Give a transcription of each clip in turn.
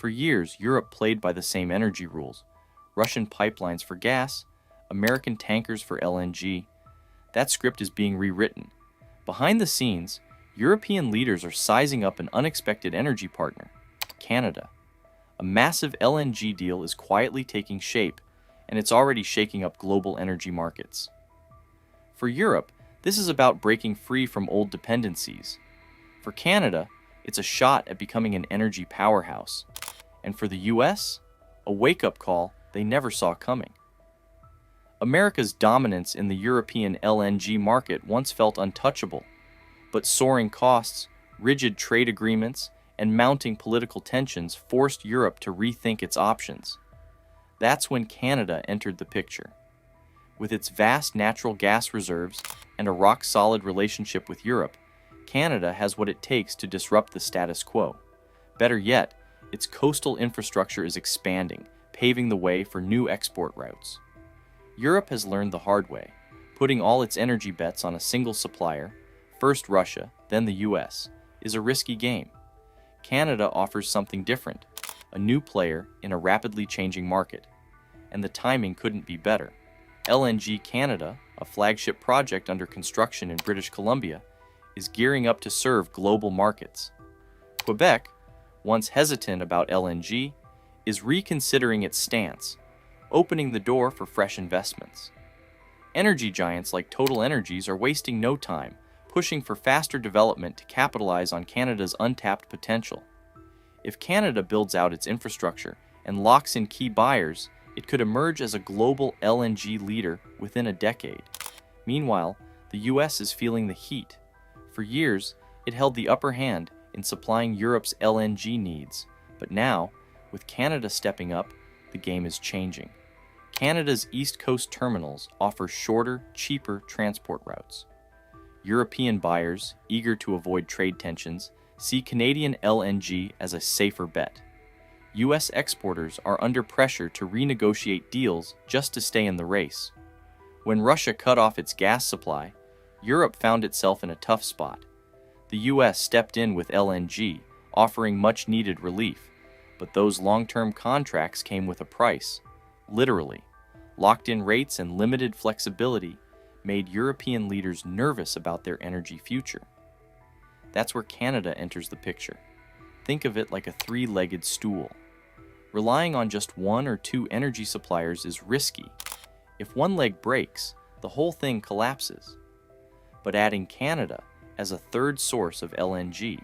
For years, Europe played by the same energy rules: Russian pipelines for gas, American tankers for LNG. That script is being rewritten. Behind the scenes, European leaders are sizing up an unexpected energy partner: Canada. A massive LNG deal is quietly taking shape, and it's already shaking up global energy markets. For Europe, this is about breaking free from old dependencies. For Canada, it's a shot at becoming an energy powerhouse. And for the US, a wake-up call they never saw coming. America's dominance in the European LNG market once felt untouchable, but soaring costs, rigid trade agreements, and mounting political tensions forced Europe to rethink its options. That's when Canada entered the picture. With its vast natural gas reserves and a rock-solid relationship with Europe, Canada has what it takes to disrupt the status quo. Better yet, its coastal infrastructure is expanding, paving the way for new export routes. Europe has learned the hard way, putting all its energy bets on a single supplier, first Russia, then the US, is a risky game. Canada offers something different, a new player in a rapidly changing market. And the timing couldn't be better. LNG Canada, a flagship project under construction in British Columbia, is gearing up to serve global markets. Quebec, once hesitant about LNG, is reconsidering its stance, opening the door for fresh investments. Energy giants like Total Energies are wasting no time, pushing for faster development to capitalize on Canada's untapped potential. If Canada builds out its infrastructure and locks in key buyers, it could emerge as a global LNG leader within a decade. Meanwhile, the US is feeling the heat. For years, it held the upper hand in supplying Europe's LNG needs, but now, with Canada stepping up, the game is changing. Canada's East Coast terminals offer shorter, cheaper transport routes. European buyers, eager to avoid trade tensions, see Canadian LNG as a safer bet. US exporters are under pressure to renegotiate deals just to stay in the race. When Russia cut off its gas supply, Europe found itself in a tough spot. The US stepped in with LNG, offering much-needed relief, but those long-term contracts came with a price. Literally, locked-in rates and limited flexibility made European leaders nervous about their energy future. That's where Canada enters the picture. Think of it like a three-legged stool. Relying on just one or two energy suppliers is risky. If one leg breaks, the whole thing collapses. But adding Canada as a third source of LNG,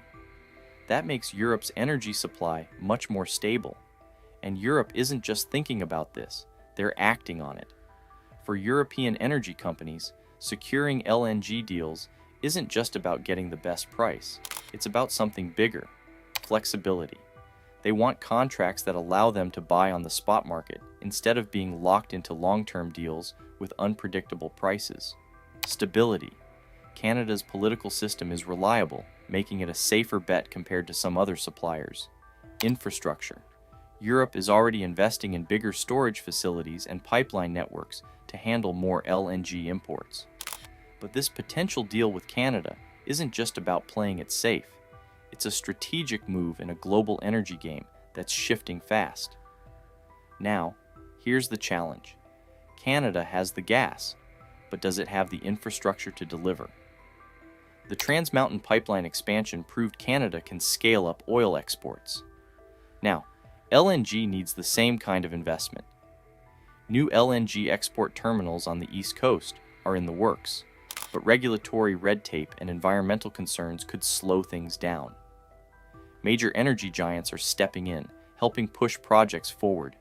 that makes Europe's energy supply much more stable. And Europe isn't just thinking about this, they're acting on it. For European energy companies, securing LNG deals isn't just about getting the best price. It's about something bigger: flexibility. They want contracts that allow them to buy on the spot market instead of being locked into long-term deals with unpredictable prices. Stability. Canada's political system is reliable, making it a safer bet compared to some other suppliers. Infrastructure. Europe is already investing in bigger storage facilities and pipeline networks to handle more LNG imports. But this potential deal with Canada isn't just about playing it safe. It's a strategic move in a global energy game that's shifting fast. Now, here's the challenge. Canada has the gas, but does it have the infrastructure to deliver? The Trans Mountain Pipeline expansion proved Canada can scale up oil exports. Now, LNG needs the same kind of investment. New LNG export terminals on the East Coast are in the works, but regulatory red tape and environmental concerns could slow things down. Major energy giants are stepping in, helping push projects forward.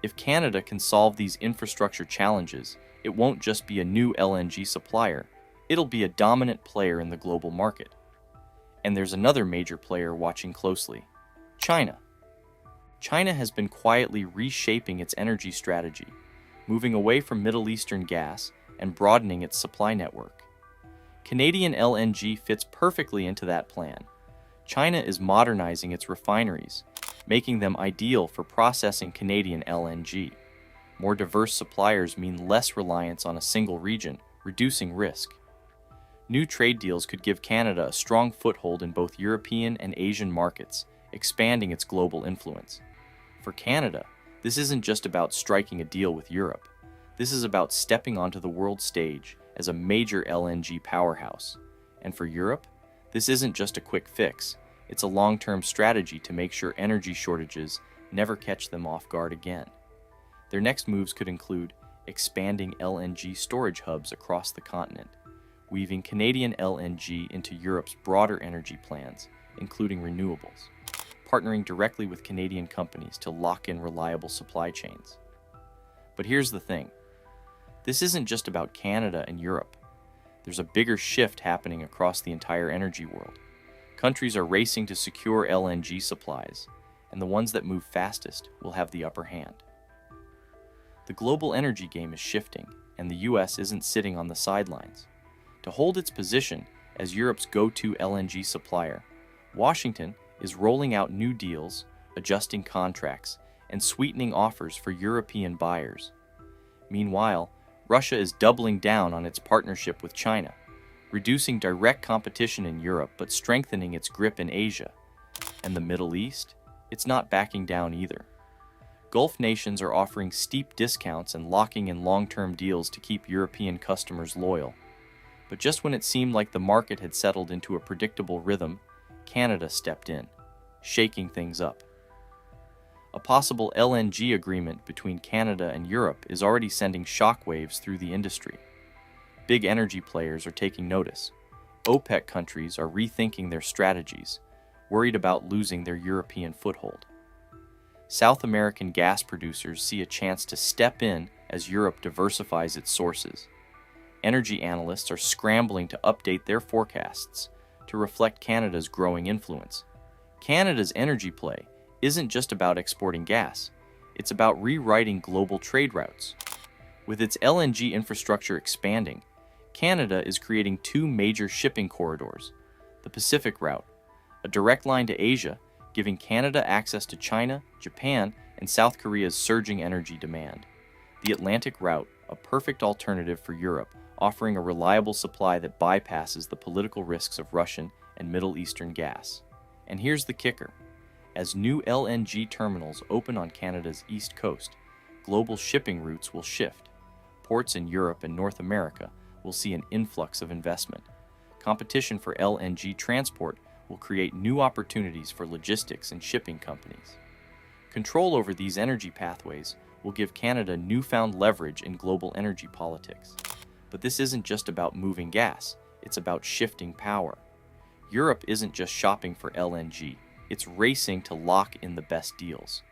If Canada can solve these infrastructure challenges, it won't just be a new LNG supplier, it'll be a dominant player in the global market. And there's another major player watching closely: China. China has been quietly reshaping its energy strategy, moving away from Middle Eastern gas and broadening its supply network. Canadian LNG fits perfectly into that plan. China is modernizing its refineries, making them ideal for processing Canadian LNG. More diverse suppliers mean less reliance on a single region, reducing risk. New trade deals could give Canada a strong foothold in both European and Asian markets, expanding its global influence. For Canada, this isn't just about striking a deal with Europe. This is about stepping onto the world stage as a major LNG powerhouse. And for Europe, this isn't just a quick fix. It's a long-term strategy to make sure energy shortages never catch them off guard again. Their next moves could include expanding LNG storage hubs across the continent, weaving Canadian LNG into Europe's broader energy plans, including renewables, partnering directly with Canadian companies to lock in reliable supply chains. But here's the thing. This isn't just about Canada and Europe. There's a bigger shift happening across the entire energy world. Countries are racing to secure LNG supplies, and the ones that move fastest will have the upper hand. The global energy game is shifting, and the US isn't sitting on the sidelines. To hold its position as Europe's go-to LNG supplier, Washington is rolling out new deals, adjusting contracts, and sweetening offers for European buyers. Meanwhile, Russia is doubling down on its partnership with China, reducing direct competition in Europe but strengthening its grip in Asia. And the Middle East? It's not backing down either. Gulf nations are offering steep discounts and locking in long-term deals to keep European customers loyal. But just when it seemed like the market had settled into a predictable rhythm, Canada stepped in, shaking things up. A possible LNG agreement between Canada and Europe is already sending shockwaves through the industry. Big energy players are taking notice. OPEC countries are rethinking their strategies, worried about losing their European foothold. South American gas producers see a chance to step in as Europe diversifies its sources. Energy analysts are scrambling to update their forecasts to reflect Canada's growing influence. Canada's energy play isn't just about exporting gas, it's about rewriting global trade routes. With its LNG infrastructure expanding, Canada is creating two major shipping corridors: the Pacific route, a direct line to Asia, giving Canada access to China, Japan, and South Korea's surging energy demand. The Atlantic route, a perfect alternative for Europe, offering a reliable supply that bypasses the political risks of Russian and Middle Eastern gas. And here's the kicker. As new LNG terminals open on Canada's east coast, global shipping routes will shift. Ports in Europe and North America will see an influx of investment. Competition for LNG transport will create new opportunities for logistics and shipping companies. Control over these energy pathways will give Canada newfound leverage in global energy politics. But this isn't just about moving gas, it's about shifting power. Europe isn't just shopping for LNG, it's racing to lock in the best deals.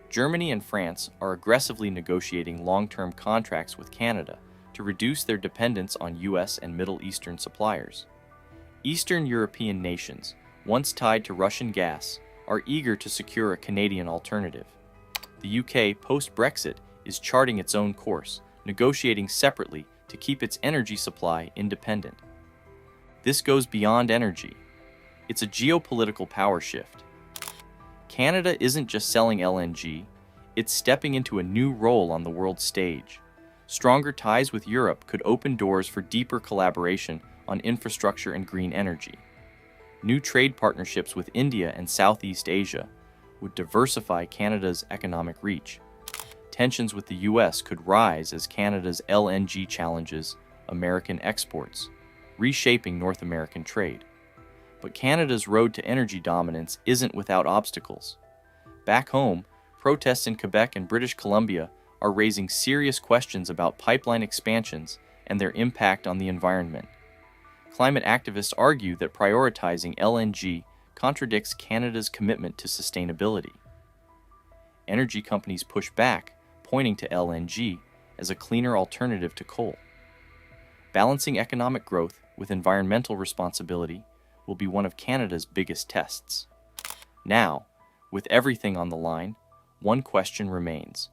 Germany and France are aggressively negotiating long-term contracts with Canada to reduce their dependence on US and Middle Eastern suppliers. Eastern European nations, once tied to Russian gas, are eager to secure a Canadian alternative. The UK, post-Brexit, is charting its own course, negotiating separately to keep its energy supply independent. This goes beyond energy. It's a geopolitical power shift. Canada isn't just selling LNG, it's stepping into a new role on the world stage. Stronger ties with Europe could open doors for deeper collaboration on infrastructure and green energy. New trade partnerships with India and Southeast Asia would diversify Canada's economic reach. Tensions with the US could rise as Canada's LNG challenges American exports, reshaping North American trade. But Canada's road to energy dominance isn't without obstacles. Back home, protests in Quebec and British Columbia are raising serious questions about pipeline expansions and their impact on the environment. Climate activists argue that prioritizing LNG contradicts Canada's commitment to sustainability. Energy companies push back, pointing to LNG as a cleaner alternative to coal. Balancing economic growth with environmental responsibility will be one of Canada's biggest tests. Now, with everything on the line, one question remains.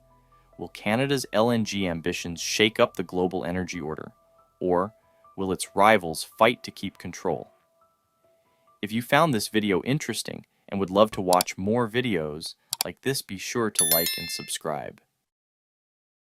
Will Canada's LNG ambitions shake up the global energy order, or will its rivals fight to keep control? If you found this video interesting and would love to watch more videos like this, be sure to like and subscribe.